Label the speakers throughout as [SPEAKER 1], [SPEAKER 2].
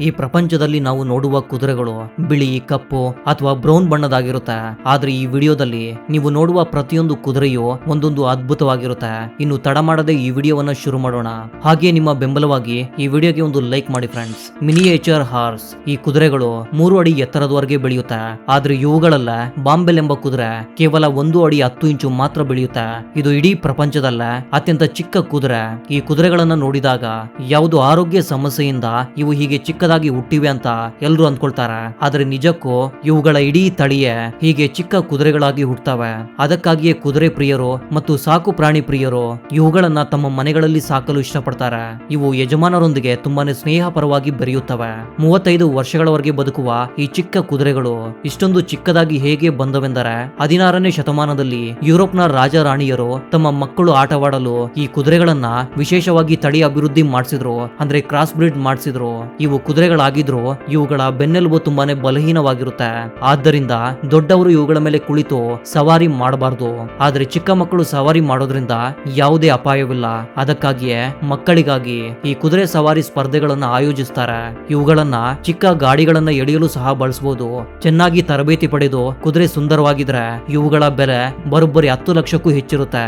[SPEAKER 1] ಈ ಪ್ರಪಂಚದಲ್ಲಿ ನಾವು ನೋಡುವ ಕುದುರೆಗಳು ಬಿಳಿ, ಕಪ್ಪು ಅಥವಾ ಬ್ರೌನ್ ಬಣ್ಣದಾಗಿರುತ್ತೆ. ಆದ್ರೆ ಈ ವಿಡಿಯೋದಲ್ಲಿ ನೀವು ನೋಡುವ ಪ್ರತಿಯೊಂದು ಕುದುರೆಯು ಒಂದೊಂದು ಅದ್ಭುತವಾಗಿರುತ್ತೆ. ಇನ್ನು ತಡ ಮಾಡದೆ ಈ ವಿಡಿಯೋವನ್ನ ಶುರು ಮಾಡೋಣ. ಹಾಗೆ ನಿಮ್ಮ ಬೆಂಬಲವಾಗಿ ಈ ವಿಡಿಯೋಗೆ ಒಂದು ಲೈಕ್ ಮಾಡಿ ಫ್ರೆಂಡ್ಸ್. ಮಿನಿಯೇಚರ್ ಹಾರ್ಸ್ ಈ ಕುದುರೆಗಳು 3 ಅಡಿ ಎತ್ತರದವರೆಗೆ ಬೆಳೆಯುತ್ತೆ. ಆದ್ರೆ ಇವುಗಳಲ್ಲ ಬಾಂಬೆಲ್ ಎಂಬ ಕುದುರೆ ಕೇವಲ 1 ಅಡಿ 10 ಇಂಚು ಮಾತ್ರ ಬೆಳೆಯುತ್ತೆ. ಇದು ಇಡೀ ಪ್ರಪಂಚದಲ್ಲ ಅತ್ಯಂತ ಚಿಕ್ಕ ಕುದುರೆ. ಈ ಕುದುರೆಗಳನ್ನ ನೋಡಿದಾಗ ಯಾವುದು ಆರೋಗ್ಯ ಸಮಸ್ಯೆಯಿಂದ ಇವು ಹೀಗೆ ಚಿಕ್ಕದಾಗಿ ಹುಟ್ಟಿವೆ ಅಂತ ಎಲ್ಲರೂ ಅಂದ್ಕೊಳ್ತಾರೆ. ಆದ್ರೆ ನಿಜಕ್ಕೂ ಇವುಗಳ ಇಡೀ ತಳಿಯೇ ಹೀಗೆ ಚಿಕ್ಕ ಕುದುರೆಗಳಾಗಿ ಹುಟ್ಟುತ್ತವೆ. ಅದಕ್ಕಾಗಿಯೇ ಕುದುರೆ ಪ್ರಿಯರು ಮತ್ತು ಸಾಕು ಪ್ರಾಣಿ ಪ್ರಿಯರು ಇವುಗಳನ್ನ ತಮ್ಮ ಮನೆಗಳಲ್ಲಿ ಸಾಕಲು ಇಷ್ಟಪಡ್ತಾರೆ. ಇವು ಯಜಮಾನರೊಂದಿಗೆ ತುಂಬಾನೇ ಸ್ನೇಹಪರವಾಗಿ ಬೆರೆಯುತ್ತವೆ. 35 ವರ್ಷಗಳವರೆಗೆ ಬದುಕುವ ಈ ಚಿಕ್ಕ ಕುದುರೆಗಳು ಇಷ್ಟೊಂದು ಚಿಕ್ಕದಾಗಿ ಹೇಗೆ ಬಂದವೆಂದರೆ 16ನೇ ಶತಮಾನದಲ್ಲಿ ಯುರೋಪ್ನ ರಾಜ ರಾಣಿಯರು ತಮ್ಮ ಮಕ್ಕಳು ಆಟವಾಡಲು ಈ ಕುದುರೆಗಳನ್ನ ವಿಶೇಷವಾಗಿ ತಳಿ ಅಭಿವೃದ್ಧಿ ಮಾಡಿಸಿದ್ರು. ಅಂದ್ರೆ ಕ್ರಾಸ್ ಬ್ರೀಡ್ ಮಾಡಿಸಿದ್ರು. ಇವು ಕುದುರೆಗಳಾಗಿದ್ರು ಇವುಗಳ ಬೆನ್ನೆಲುಬು ತುಂಬಾನೇ ಬಲಹೀನವಾಗಿರುತ್ತೆ. ಆದ್ದರಿಂದ ದೊಡ್ಡವರು ಇವುಗಳ ಮೇಲೆ ಕುಳಿತು ಸವಾರಿ ಮಾಡಬಾರದು. ಆದ್ರೆ ಚಿಕ್ಕ ಮಕ್ಕಳು ಸವಾರಿ ಮಾಡೋದ್ರಿಂದ ಯಾವುದೇ ಅಪಾಯವಿಲ್ಲ. ಅದಕ್ಕಾಗಿಯೇ ಮಕ್ಕಳಿಗಾಗಿ ಈ ಕುದುರೆ ಸವಾರಿ ಸ್ಪರ್ಧೆಗಳನ್ನ ಆಯೋಜಿಸ್ತಾರೆ. ಇವುಗಳನ್ನ ಚಿಕ್ಕ ಗಾಡಿಗಳನ್ನ ಎಳೆಯಲು ಸಹ ಬಳಸಬಹುದು. ಚೆನ್ನಾಗಿ ತರಬೇತಿ ಪಡೆದು ಕುದುರೆ ಸುಂದರವಾಗಿದ್ರೆ ಇವುಗಳ ಬೆಲೆ ಬರೋಬ್ಬರಿ 10 ಲಕ್ಷಕ್ಕೂ ಹೆಚ್ಚಿರುತ್ತೆ.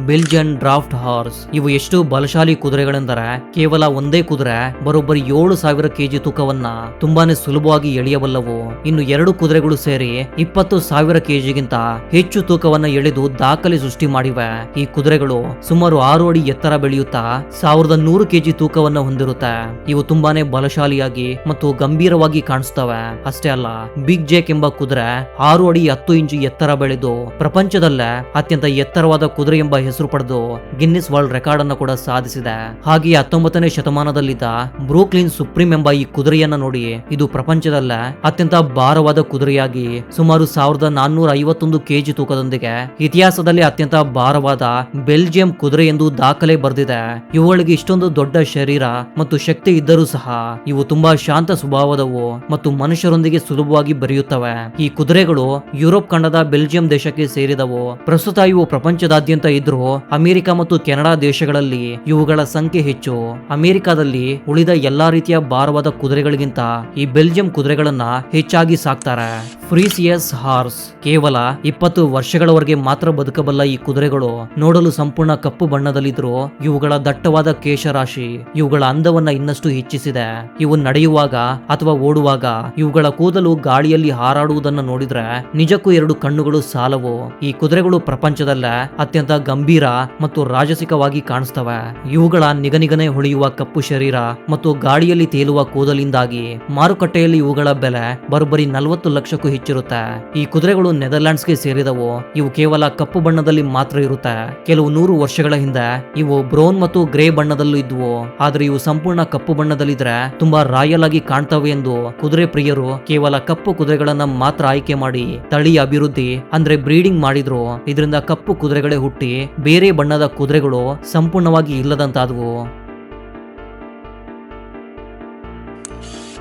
[SPEAKER 1] ಬೆಲ್ಜಿಯನ್ ಡ್ರಾಫ್ಟ್ ಹಾರ್ಸ್ ಇವು ಎಷ್ಟು ಬಲಶಾಲಿ ಕುದುರೆಗಳೆಂದರೆ ಕೇವಲ ಒಂದೇ ಕುದುರೆ ಬರೋಬ್ಬರಿ 7,000 ಕೆಜಿ ತೂಕವನ್ನ ತುಂಬಾನೇ ಸುಲಭವಾಗಿ ಎಳೆಯಬಲ್ಲವು. ಇನ್ನು 2 ಕುದುರೆಗಳು ಸೇರಿ 20,000 ಕೆಜಿಗಿಂತ ಹೆಚ್ಚು ತೂಕವನ್ನ ಎಳೆದು ದಾಖಲೆ ಸೃಷ್ಟಿ ಮಾಡಿವೆ. ಈ ಕುದುರೆಗಳು ಸುಮಾರು 6 ಅಡಿ ಎತ್ತರ ಬೆಳೆಯುತ್ತಾ 1,100 ಕೆಜಿ ತೂಕವನ್ನ ಹೊಂದಿರುತ್ತೆ. ಇವು ತುಂಬಾನೇ ಬಲಶಾಲಿಯಾಗಿ ಮತ್ತು ಗಂಭೀರವಾಗಿ ಕಾಣಿಸ್ತವೆ. ಅಷ್ಟೇ ಅಲ್ಲ, ಬಿಗ್ ಜೇಕ್ ಎಂಬ ಕುದುರೆ 6 ಅಡಿ 10 ಇಂಚು ಎತ್ತರ ಬೆಳೆದು ಪ್ರಪಂಚದಲ್ಲೇ ಅತ್ಯಂತ ಎತ್ತರವಾದ ಕುದುರೆ ಎಂಬ ಹೆಸರು ಪಡೆದು ಗಿನ್ನಿಸ್ ವರ್ಲ್ಡ್ ರೆಕಾರ್ಡ್ ಅನ್ನು ಕೂಡ ಸಾಧಿಸಿದೆ. ಹಾಗೆಯೇ 19ನೇ ಶತಮಾನದಲ್ಲಿದ್ದ ಬ್ರೂಕ್ಲಿನ್ ಸುಪ್ರೀಂ ಎಂಬ ಈ ಕುದುರೆಯನ್ನ ನೋಡಿ ಇದು ಪ್ರಪಂಚದಲ್ಲೇ ಅತ್ಯಂತ ಭಾರವಾದ ಕುದುರೆಯಾಗಿ ಸುಮಾರು 1,451 ಕೆಜಿ ತೂಕದೊಂದಿಗೆ ಇತಿಹಾಸದಲ್ಲಿ ಅತ್ಯಂತ ಭಾರವಾದ ಬೆಲ್ಜಿಯಂ ಕುದುರೆ ಎಂದು ದಾಖಲೆ ಬರೆದಿದೆ. ಇವುಗಳಿಗೆ ಇಷ್ಟೊಂದು ದೊಡ್ಡ ಶರೀರ ಮತ್ತು ಶಕ್ತಿ ಇದ್ದರೂ ಸಹ ಇವು ತುಂಬಾ ಶಾಂತ ಸ್ವಭಾವದವು ಮತ್ತು ಮನುಷ್ಯರೊಂದಿಗೆ ಸುಲಭವಾಗಿ ಬೆರೆಯುತ್ತವೆ. ಈ ಕುದುರೆಗಳು ಯುರೋಪ್ ಖಂಡದ ಬೆಲ್ಜಿಯಂ ದೇಶಕ್ಕೆ ಸೇರಿದವು. ಪ್ರಸ್ತುತ ಇವು ಪ್ರಪಂಚದಾದ್ಯಂತ ಇದ್ರು ಅಮೆರಿಕ ಮತ್ತು ಕೆನಡಾ ದೇಶಗಳಲ್ಲಿ ಇವುಗಳ ಸಂಖ್ಯೆ ಹೆಚ್ಚು. ಅಮೆರಿಕದಲ್ಲಿ ಉಳಿದ ಎಲ್ಲಾ ರೀತಿಯ ಭಾರವಾದ ಕುದುರೆಗಳಿಗಿಂತ ಈ ಬೆಲ್ಜಿಯಂ ಕುದುರೆಗಳನ್ನ ಹೆಚ್ಚಾಗಿ ಸಾಕ್ತಾರೆ. ಫ್ರೀಸಿಯಸ್ ಹಾರ್ಸ್ ಕೇವಲ 20 ವರ್ಷಗಳವರೆಗೆ ಮಾತ್ರ ಬದುಕಬಲ್ಲ ಈ ಕುದುರೆಗಳು ನೋಡಲು ಸಂಪೂರ್ಣ ಕಪ್ಪು ಬಣ್ಣದಲ್ಲಿದ್ರು ಇವುಗಳ ದಟ್ಟವಾದ ಕೇಶರಾಶಿ ಇವುಗಳ ಅಂದವನ್ನ ಇನ್ನಷ್ಟು ಹೆಚ್ಚಿಸಿದೆ. ಇವು ನಡೆಯುವಾಗ ಅಥವಾ ಓಡುವಾಗ ಇವುಗಳ ಕೂದಲು ಗಾಳಿಯಲ್ಲಿ ಹಾರಾಡುವುದನ್ನು ನೋಡಿದ್ರೆ ನಿಜಕ್ಕೂ 2 ಕಣ್ಣುಗಳು ಸಾಲವು. ಈ ಕುದುರೆಗಳು ಪ್ರಪಂಚದಲ್ಲೇ ಅತ್ಯಂತ ಗಂಭೀರ ಮತ್ತು ರಾಜಸಿಕವಾಗಿ ಕಾಣಿಸ್ತವೆ. ಇವುಗಳ ನಿಗನಿಗನೆ ಹೊಳೆಯುವ ಕಪ್ಪು ಶರೀರ ಮತ್ತು ಗಾಳಿಯಲ್ಲಿ ತೇಲುವ ಕೂದಲಿಂದಾಗಿ ಮಾರುಕಟ್ಟೆಯಲ್ಲಿ ಇವುಗಳ ಬೆಲೆ ಬರೋಬ್ಬರಿ 40 ಲಕ್ಷಕ್ಕೂ ಹೆಚ್ಚಿರುತ್ತೆ. ಈ ಕುದುರೆಗಳು ನೆದರ್ಲ್ಯಾಂಡ್ಸ್ಗೆ ಸೇರಿದವು. ಇವು ಕೇವಲ ಕಪ್ಪು ಬಣ್ಣದಲ್ಲಿ ಮಾತ್ರ ಇರುತ್ತೆ. ಕೆಲವು 100 ವರ್ಷಗಳ ಹಿಂದೆ ಇವು ಬ್ರೌನ್ ಮತ್ತು ಗ್ರೇ ಬಣ್ಣದಲ್ಲೂ ಇದ್ವು. ಆದ್ರೆ ಇವು ಸಂಪೂರ್ಣ ಕಪ್ಪು ಬಣ್ಣದಲ್ಲಿದ್ರೆ ತುಂಬಾ ರಾಯಲ್ ಆಗಿ ಕಾಣ್ತವೆ ಎಂದು ಕುದುರೆ ಪ್ರಿಯರು ಕೇವಲ ಕಪ್ಪು ಕುದುರೆಗಳನ್ನ ಮಾತ್ರ ಆಯ್ಕೆ ಮಾಡಿ ತಳಿ ಅಭಿವೃದ್ಧಿ ಅಂದ್ರೆ ಬ್ರೀಡಿಂಗ್ ಮಾಡಿದ್ರು. ಇದರಿಂದ ಕಪ್ಪು ಕುದುರೆಗಳೇ ಹುಟ್ಟಿ ಬೇರೆ ಬಣ್ಣದ ಕುದುರೆಗಳು ಸಂಪೂರ್ಣವಾಗಿ ಇಲ್ಲದಂತಾದವು.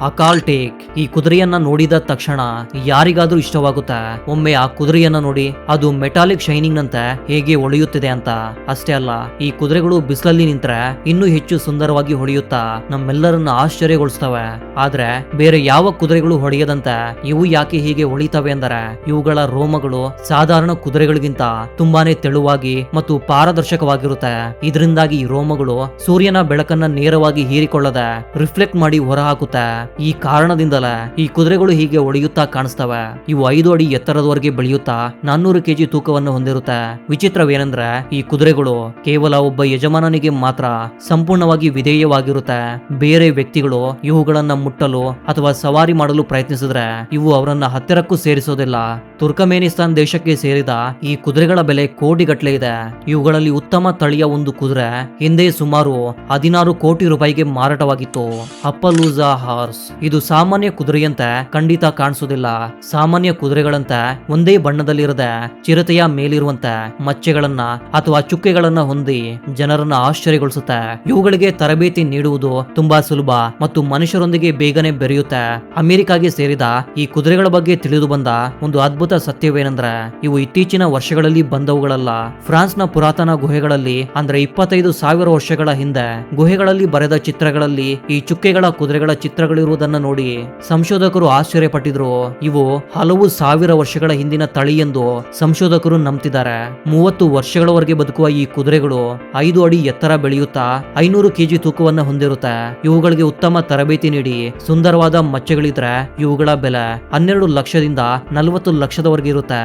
[SPEAKER 1] ಅಕಾಲ್ಟೇಕ್ ಈ ಕುದುರೆಯನ್ನ ನೋಡಿದ ತಕ್ಷಣ ಯಾರಿಗಾದ್ರೂ ಇಷ್ಟವಾಗುತ್ತೆ. ಒಮ್ಮೆ ಆ ಕುದುರೆಯನ್ನ ನೋಡಿ ಅದು ಮೆಟಾಲಿಕ್ ಶೈನಿಂಗ್ ನಂತೆ ಹೇಗೆ ಹೊಳೆಯುತ್ತಿದೆ ಅಂತ. ಅಷ್ಟೇ ಅಲ್ಲ, ಈ ಕುದುರೆಗಳು ಬಿಸಿಲಲ್ಲಿ ನಿಂತ್ರೆ ಇನ್ನೂ ಹೆಚ್ಚು ಸುಂದರವಾಗಿ ಹೊಳೆಯುತ್ತಾ ನಮ್ಮೆಲ್ಲರನ್ನ ಆಶ್ಚರ್ಯಗೊಳಿಸ್ತವೆ. ಆದ್ರೆ ಬೇರೆ ಯಾವ ಕುದುರೆಗಳು ಹೊಳೆಯದಂತೆ ಇವು ಯಾಕೆ ಹೀಗೆ ಹೊಳಿತವೆ ಅಂದರೆ ಇವುಗಳ ರೋಮಗಳು ಸಾಧಾರಣ ಕುದುರೆಗಳಿಗಿಂತ ತುಂಬಾನೇ ತೆಳುವಾಗಿ ಮತ್ತು ಪಾರದರ್ಶಕವಾಗಿರುತ್ತೆ. ಇದರಿಂದಾಗಿ ಈ ರೋಮಗಳು ಸೂರ್ಯನ ಬೆಳಕನ್ನ ನೇರವಾಗಿ ಹೀರಿಕೊಳ್ಳದೆ ರಿಫ್ಲೆಕ್ಟ್ ಮಾಡಿ ಹೊರಹಾಕುತ್ತೆ. ಈ ಕಾರಣದಿಂದಲೇ ಈ ಕುದುರೆಗಳು ಹೀಗೆ ಹೊಳೆಯುತ್ತಾ ಕಾಣಿಸ್ತವೆ. ಇವು 5 ಅಡಿ ಎತ್ತರದವರೆಗೆ ಬೆಳೆಯುತ್ತಾ 400 ಕೆಜಿ ತೂಕವನ್ನು ಹೊಂದಿರುತ್ತೆ. ವಿಚಿತ್ರವೇನೆಂದ್ರೆ ಈ ಕುದುರೆಗಳು ಕೇವಲ ಒಬ್ಬ ಯಜಮಾನನಿಗೆ ಮಾತ್ರ ಸಂಪೂರ್ಣವಾಗಿ ವಿಧೇಯವಾಗಿರುತ್ತೆ. ಬೇರೆ ವ್ಯಕ್ತಿಗಳು ಇವುಗಳನ್ನ ಮುಟ್ಟಲು ಅಥವಾ ಸವಾರಿ ಮಾಡಲು ಪ್ರಯತ್ನಿಸಿದ್ರೆ ಇವು ಅವರನ್ನ ಹತ್ತಿರಕ್ಕೂ ಸೇರಿಸೋದಿಲ್ಲ. ತುರ್ಕಮೇನಿಸ್ತಾನ್ ದೇಶಕ್ಕೆ ಸೇರಿದ ಈ ಕುದುರೆಗಳ ಬೆಲೆ ಕೋಟಿಗಟ್ಟಲೆ ಇದೆ. ಇವುಗಳಲ್ಲಿ ಉತ್ತಮ ತಳಿಯ ಒಂದು ಕುದುರೆ ಹಿಂದೆ ಸುಮಾರು 16 ಕೋಟಿ ರೂಪಾಯಿಗೆ ಮಾರಾಟವಾಗಿತ್ತು. ಅಪ್ಪಲೂಜಾ ಹಾರ್ಸ್ ಹಾರ್ಸ್. ಇದು ಸಾಮಾನ್ಯ ಕುದುರೆಯಂತೆ ಖಂಡಿತ ಕಾಣಿಸೋದಿಲ್ಲ. ಸಾಮಾನ್ಯ ಕುದುರೆಗಳಂತೆ ಒಂದೇ ಬಣ್ಣದಲ್ಲಿರದೆ ಚಿರತೆಯ ಮೇಲಿರುವಂತೆ ಮಚ್ಚೆಗಳನ್ನ ಅಥವಾ ಚುಕ್ಕೆಗಳನ್ನ ಹೊಂದಿ ಜನರನ್ನ ಆಶ್ಚರ್ಯಗೊಳಿಸುತ್ತೆ. ಇವುಗಳಿಗೆ ತರಬೇತಿ ನೀಡುವುದು ತುಂಬಾ ಸುಲಭ ಮತ್ತು ಮನುಷ್ಯರೊಂದಿಗೆ ಬೇಗನೆ ಬೆರೆಯುತ್ತೆ. ಅಮೆರಿಕಾಗೆ ಸೇರಿದ ಈ ಕುದುರೆಗಳ ಬಗ್ಗೆ ತಿಳಿದು ಬಂದ ಒಂದು ಅದ್ಭುತ ಸತ್ಯವೇನೆಂದ್ರೆ ಇವು ಇತ್ತೀಚಿನ ವರ್ಷಗಳಲ್ಲಿ ಬಂದವುಗಳಲ್ಲ. ಫ್ರಾನ್ಸ್ನ ಪುರಾತನ ಗುಹೆಗಳಲ್ಲಿ ಅಂದ್ರೆ 25,000 ವರ್ಷಗಳ ಹಿಂದೆ ಗುಹೆಗಳಲ್ಲಿ ಬರೆದ ಚಿತ್ರಗಳಲ್ಲಿ ಈ ಚುಕ್ಕೆಗಳ ಕುದುರೆಗಳ ಚಿತ್ರಗಳಿರುವುದನ್ನು ನೋಡಿ ಸಂಶೋಧಕರು ಆಶ್ಚರ್ಯಪಟ್ಟಿದ್ರು. ಇವು ಹಲವು ಸಾವಿರ ವರ್ಷಗಳ ಹಿಂದಿನ ತಳಿ ಎಂದು ಸಂಶೋಧಕರು ನಂಬ್ತಿದ್ದಾರೆ. 30 ವರ್ಷಗಳವರೆಗೆ ಬದುಕುವ ಈ ಕುದುರೆಗಳು 5 ಅಡಿ ಎತ್ತರ ಬೆಳೆಯುತ್ತಾ 500 ಕೆಜಿ ತೂಕವನ್ನು ಹೊಂದಿರುತ್ತೆ. ಇವುಗಳಿಗೆ ಉತ್ತಮ ತರಬೇತಿ ನೀಡಿ ಸುಂದರವಾದ ಮಚ್ಚೆಗಳಿದ್ರೆ ಇವುಗಳ ಬೆಲೆ 12 ಲಕ್ಷದಿಂದ 40 ಲಕ್ಷದವರೆಗೆ ಇರುತ್ತೆ.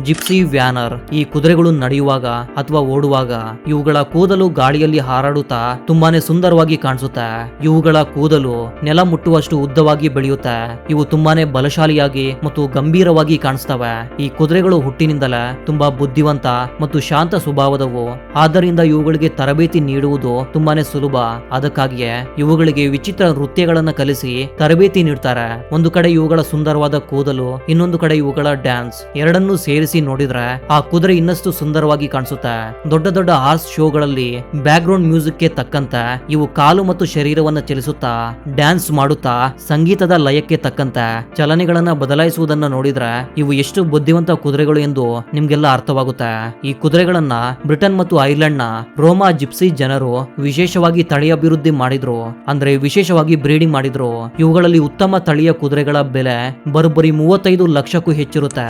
[SPEAKER 1] ಜಿಪ್ಸಿ ವ್ಯಾನರ್. ಈ ಕುದುರೆಗಳು ನಡೆಯುವಾಗ ಅಥವಾ ಓಡುವಾಗ ಇವುಗಳ ಕೂದಲು ಗಾಳಿಯಲ್ಲಿ ಹಾರಾಡುತ್ತಾ ತುಂಬಾನೇ ಸುಂದರವಾಗಿ ಕಾಣಿಸುತ್ತೆ. ಇವುಗಳ ಕೂದಲು ನೆಲ ಮುಟ್ಟುವಷ್ಟು ಉದ್ದವಾಗಿ ಬೆಳೆಯುತ್ತೆ. ಇವು ತುಂಬಾನೇ ಬಲಶಾಲಿಯಾಗಿ ಮತ್ತು ಗಂಭೀರವಾಗಿ ಕಾಣಿಸ್ತವೆ. ಈ ಕುದುರೆಗಳು ಹುಟ್ಟಿನಿಂದಲೇ ತುಂಬಾ ಬುದ್ಧಿವಂತ ಮತ್ತು ಶಾಂತ ಸ್ವಭಾವದವು. ಆದ್ದರಿಂದ ಇವುಗಳಿಗೆ ತರಬೇತಿ ನೀಡುವುದು ತುಂಬಾನೇ ಸುಲಭ. ಅದಕ್ಕಾಗಿಯೇ ಇವುಗಳಿಗೆ ವಿಚಿತ್ರ ನೃತ್ಯಗಳನ್ನ ಕಲಿಸಿ ತರಬೇತಿ ನೀಡ್ತಾರೆ. ಒಂದು ಕಡೆ ಇವುಗಳ ಸುಂದರವಾದ ಕೂದಲು, ಇನ್ನೊಂದು ಕಡೆ ಇವುಗಳ ಡ್ಯಾನ್ಸ್ ಎರಡನ್ನೂ ಸೇರಿಸಿ ನೋಡಿದ್ರೆ ಆ ಕುದುರೆ ಇನ್ನಷ್ಟು ಸುಂದರವಾಗಿ ಕಾಣಿಸುತ್ತೆ. ದೊಡ್ಡ ದೊಡ್ಡ ಹಾರ್ಸ್ ಶೋಗಳಲ್ಲಿ ಬ್ಯಾಕ್ ಗ್ರೌಂಡ್ ಮ್ಯೂಸಿಕ್ ಗೆ ತಕ್ಕಂತೆ ಇವು ಕಾಲು ಮತ್ತು ಶರೀರವನ್ನ ಚಲಿಸುತ್ತಾ ಡ್ಯಾನ್ಸ್ ಮಾಡುತ್ತಾ ಸಂಗೀತದ ಲಯಕ್ಕೆ ತಕ್ಕಂತೆ ಚಲನೆಗಳನ್ನ ಬದಲಾಯಿಸುವುದನ್ನ ನೋಡಿದ್ರೆ ಇವು ಎಷ್ಟು ಬುದ್ಧಿವಂತ ಕುದುರೆಗಳು ಎಂದು ನಿಮ್ಗೆಲ್ಲ ಅರ್ಥವಾಗುತ್ತೆ. ಈ ಕುದುರೆಗಳನ್ನ ಬ್ರಿಟನ್ ಮತ್ತು ಐರ್ಲೆಂಡ್ ನ ರೋಮಾ ಜಿಪ್ಸಿ ಜನರು ವಿಶೇಷವಾಗಿ ತಳಿ ಅಭಿವೃದ್ಧಿ ಮಾಡಿದ್ರು. ಅಂದ್ರೆ ವಿಶೇಷವಾಗಿ ಬ್ರೀಡಿಂಗ್ ಮಾಡಿದ್ರು. ಇವುಗಳಲ್ಲಿ ಉತ್ತಮ ತಳಿಯ ಕುದುರೆಗಳ ಬೆಲೆ ಬರೋಬ್ಬರಿ 35 ಲಕ್ಷಕ್ಕೂ ಹೆಚ್ಚಿರುತ್ತೆ.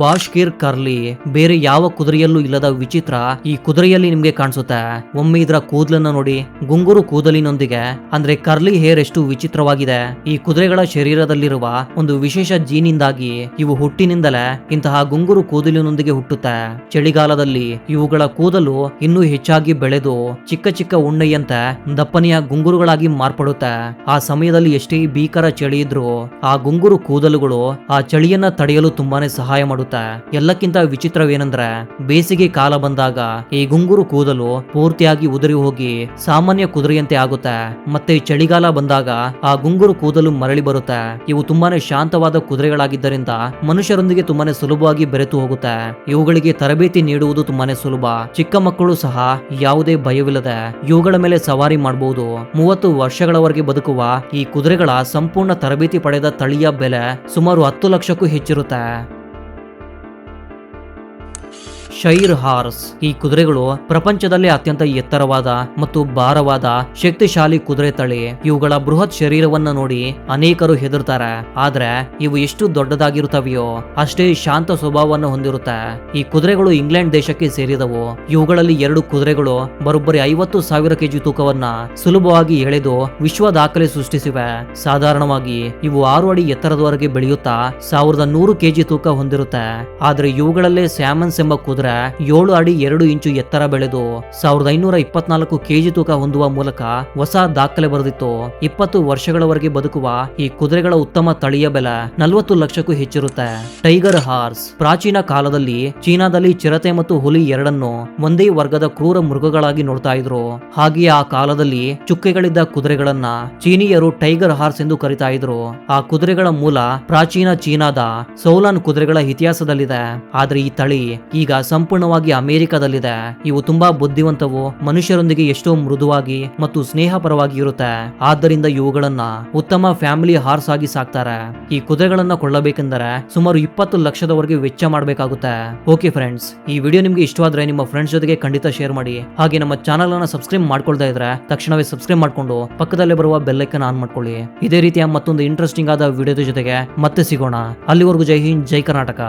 [SPEAKER 1] ಬಾಷ್ಕಿರ್ ಕರ್ಲಿ ಬೇರೆ ಯಾವ ಕುದುರೆಯಲ್ಲೂ ಇಲ್ಲದ ವಿಚಿತ್ರ ಈ ಕುದುರೆಯಲ್ಲಿ ನಿಮ್ಗೆ ಕಾಣಿಸುತ್ತೆ. ಒಮ್ಮೆ ಇದರ ಕೂದಲನ್ನು ನೋಡಿ. ಗುಂಗುರು ಕೂದಲಿನೊಂದಿಗೆ ಅಂದ್ರೆ ಕರ್ಲಿ ಹೇರ್ ಎಷ್ಟು ವಿಚಿತ್ರವಾಗಿದೆ. ಈ ಕುದುರೆಗಳ ಶರೀರದಲ್ಲಿರುವ ಒಂದು ವಿಶೇಷ ಜೀನಿಂದಾಗಿ ಇವು ಹುಟ್ಟಿನಿಂದಲೇ ಇಂತಹ ಗುಂಗುರು ಕೂದಲಿನೊಂದಿಗೆ ಹುಟ್ಟುತ್ತೆ. ಚಳಿಗಾಲದಲ್ಲಿ ಇವುಗಳ ಕೂದಲು ಇನ್ನೂ ಹೆಚ್ಚಾಗಿ ಬೆಳೆದು ಚಿಕ್ಕ ಚಿಕ್ಕ ಉಣ್ಣೆಯಂತೆ ದಪ್ಪನೆಯ ಗುಂಗುರುಗಳಾಗಿ ಮಾರ್ಪಡುತ್ತೆ. ಆ ಸಮಯದಲ್ಲಿ ಎಷ್ಟೇ ಭೀಕರ ಚಳಿ ಇದ್ರೂ ಆ ಗುಂಗುರು ಕೂದಲುಗಳು ಆ ಚಳಿಯನ್ನ ತಡೆಯಲು ತುಂಬಾನೇ ಸಹಾಯ ಮಾಡುತ್ತೆ. ಎಲ್ಲಕ್ಕಿಂತ ವಿಚಿತ್ರವೇನೆಂದ್ರೆ ಬೇಸಿಗೆ ಕಾಲ ಬಂದಾಗ ಈ ಗುಂಗುರು ಕೂದಲು ಪೂರ್ತಿಯಾಗಿ ಉದುರಿ ಹೋಗಿ ಸಾಮಾನ್ಯ ಕುದುರೆಯಂತೆ ಆಗುತ್ತೆ. ಮತ್ತೆ ಚಳಿಗಾಲ ಬಂದಾಗ ಆ ಗುಂಗುರು ಕೂದಲು ಮರಳಿ ಬರುತ್ತೆ. ಇವು ತುಂಬಾನೇ ಶಾಂತವಾದ ಕುದುರೆಗಳಾಗಿದ್ದರಿಂದ ಮನುಷ್ಯರೊಂದಿಗೆ ತುಂಬಾನೇ ಸುಲಭವಾಗಿ ಬೆರೆತು ಹೋಗುತ್ತೆ. ಇವುಗಳಿಗೆ ತರಬೇತಿ ನೀಡುವುದು ತುಂಬಾನೇ ಸುಲಭ. ಚಿಕ್ಕ ಮಕ್ಕಳು ಸಹ ಯಾವುದೇ ಭಯವಿಲ್ಲದೆ ಇವುಗಳ ಮೇಲೆ ಸವಾರಿ ಮಾಡಬಹುದು. 30 ವರ್ಷಗಳವರೆಗೆ ಬದುಕುವ ಈ ಕುದುರೆಗಳ ಸಂಪೂರ್ಣ ತರಬೇತಿ ಪಡೆದ ತಳಿಯ ಬೆಲೆ ಸುಮಾರು 10 ಲಕ್ಷಕ್ಕೂ ಹೆಚ್ಚಿರುತ್ತೆ. Shire horse. ಈ ಕುದುರೆಗಳು ಪ್ರಪಂಚದಲ್ಲೇ ಅತ್ಯಂತ ಎತ್ತರವಾದ ಮತ್ತು ಭಾರವಾದ ಶಕ್ತಿಶಾಲಿ ಕುದುರೆ ತಳಿ. ಇವುಗಳ ಬೃಹತ್ ಶರೀರವನ್ನ ನೋಡಿ ಅನೇಕರು ಹೆದರ್ತಾರೆ. ಆದ್ರೆ ಇವು ಎಷ್ಟು ದೊಡ್ಡದಾಗಿರುತ್ತವೆಯೋ ಅಷ್ಟೇ ಶಾಂತ ಸ್ವಭಾವವನ್ನು ಹೊಂದಿರುತ್ತೆ. ಈ ಕುದುರೆಗಳು ಇಂಗ್ಲೆಂಡ್ ದೇಶಕ್ಕೆ ಸೇರಿದವು. ಇವುಗಳಲ್ಲಿ 2 ಕುದುರೆಗಳು ಬರೋಬ್ಬರಿ 50,000 ಕೆಜಿ ತೂಕವನ್ನ ಸುಲಭವಾಗಿ ಎಳೆದು ವಿಶ್ವ ದಾಖಲೆ ಸೃಷ್ಟಿಸಿವೆ. ಸಾಧಾರಣವಾಗಿ ಇವು 6 ಅಡಿ ಎತ್ತರದವರೆಗೆ ಬೆಳೆಯುತ್ತಾ 1100 ಕೆಜಿ ತೂಕ ಹೊಂದಿರುತ್ತೆ. ಆದ್ರೆ ಇವುಗಳಲ್ಲೇ ಸ್ಯಾಮನ್ಸ್ ಎಂಬ ಕುದುರೆ 7 ಅಡಿ 2 ಇಂಚು ಎತ್ತರ ಬೆಳೆದು 1524 ಕೆಜಿ ತೂಕ ಹೊಂದುವ ಮೂಲಕ ಹೊಸ ದಾಖಲೆ ಬರೆದಿತ್ತು. 20 ವರ್ಷಗಳವರೆಗೆ ಬದುಕುವ ಈ ಕುದುರೆಗಳ ಉತ್ತಮ ತಳಿಯ ಬೆಲೆ 40 ಲಕ್ಷಕ್ಕೂ ಹೆಚ್ಚಿರುತ್ತೆ. Tiger horse. ಪ್ರಾಚೀನ ಕಾಲದಲ್ಲಿ ಚೀನಾದಲ್ಲಿ ಚಿರತೆ ಮತ್ತು ಹುಲಿ ಎರಡನ್ನು ಒಂದೇ ವರ್ಗದ ಕ್ರೂರ ಮೃಗಗಳಾಗಿ ನೋಡ್ತಾ ಇದ್ರು. ಹಾಗೆಯೇ ಆ ಕಾಲದಲ್ಲಿ ಚುಕ್ಕೆಗಳಿದ್ದ ಕುದುರೆಗಳನ್ನ ಚೀನಿಯರು ಟೈಗರ್ ಹಾರ್ಸ್ ಎಂದು ಕರಿತಾ ಇದ್ರು. ಆ ಕುದುರೆಗಳ ಮೂಲ ಪ್ರಾಚೀನ ಚೀನಾದ ಸೌಲಾನ್ ಕುದುರೆಗಳ ಇತಿಹಾಸದಲ್ಲಿದೆ. ಆದ್ರೆ ಈ ತಳಿ ಈಗ ಸಂಪೂರ್ಣವಾಗಿ ಅಮೆರಿಕದಲ್ಲಿದೆ. ಇವು ತುಂಬಾ ಬುದ್ಧಿವಂತವು, ಮನುಷ್ಯರೊಂದಿಗೆ ಎಷ್ಟೋ ಮೃದುವಾಗಿ ಮತ್ತು ಸ್ನೇಹಪರವಾಗಿ ಇರುತ್ತೆ. ಆದ್ದರಿಂದ ಇವುಗಳನ್ನ ಉತ್ತಮ ಫ್ಯಾಮಿಲಿ ಹಾರ್ಸ್ ಆಗಿ ಸಾಕ್ತಾರೆ. ಈ ಕುದುರೆಗಳನ್ನ ಕೊಳ್ಳಬೇಕೆಂದರೆ ಸುಮಾರು 20 ಲಕ್ಷದವರೆಗೆ ವೆಚ್ಚ ಮಾಡಬೇಕಾಗುತ್ತೆ. ಓಕೆ ಫ್ರೆಂಡ್ಸ್, ಈ ವಿಡಿಯೋ ನಿಮ್ಗೆ ಇಷ್ಟವಾದ್ರೆ ನಿಮ್ಮ ಫ್ರೆಂಡ್ಸ್ ಜೊತೆಗೆ ಖಂಡಿತ ಶೇರ್ ಮಾಡಿ. ಹಾಗೆ ನಮ್ಮ ಚಾನಲ್ ಅನ್ನ ಸಬ್ಸ್ಕ್ರೈಬ್ ಮಾಡ್ಕೊಳ್ತಾ ಇದ್ರೆ ತಕ್ಷಣವೇ ಸಬ್ಸ್ಕ್ರೈಬ್ ಮಾಡ್ಕೊಂಡು ಪಕ್ಕದಲ್ಲೇ ಬರುವ ಬೆಲ್ ಐಕಾನ್ ಆನ್ ಮಾಡ್ಕೊಳ್ಳಿ. ಇದೇ ರೀತಿಯ ಮತ್ತೊಂದು ಇಂಟ್ರೆಸ್ಟಿಂಗ್ ಆದ ವಿಡಿಯೋದ ಜೊತೆಗೆ ಮತ್ತೆ ಸಿಗೋಣ. ಅಲ್ಲಿವರೆಗೂ ಜೈ ಹಿಂದ್, ಜೈ ಕರ್ನಾಟಕ.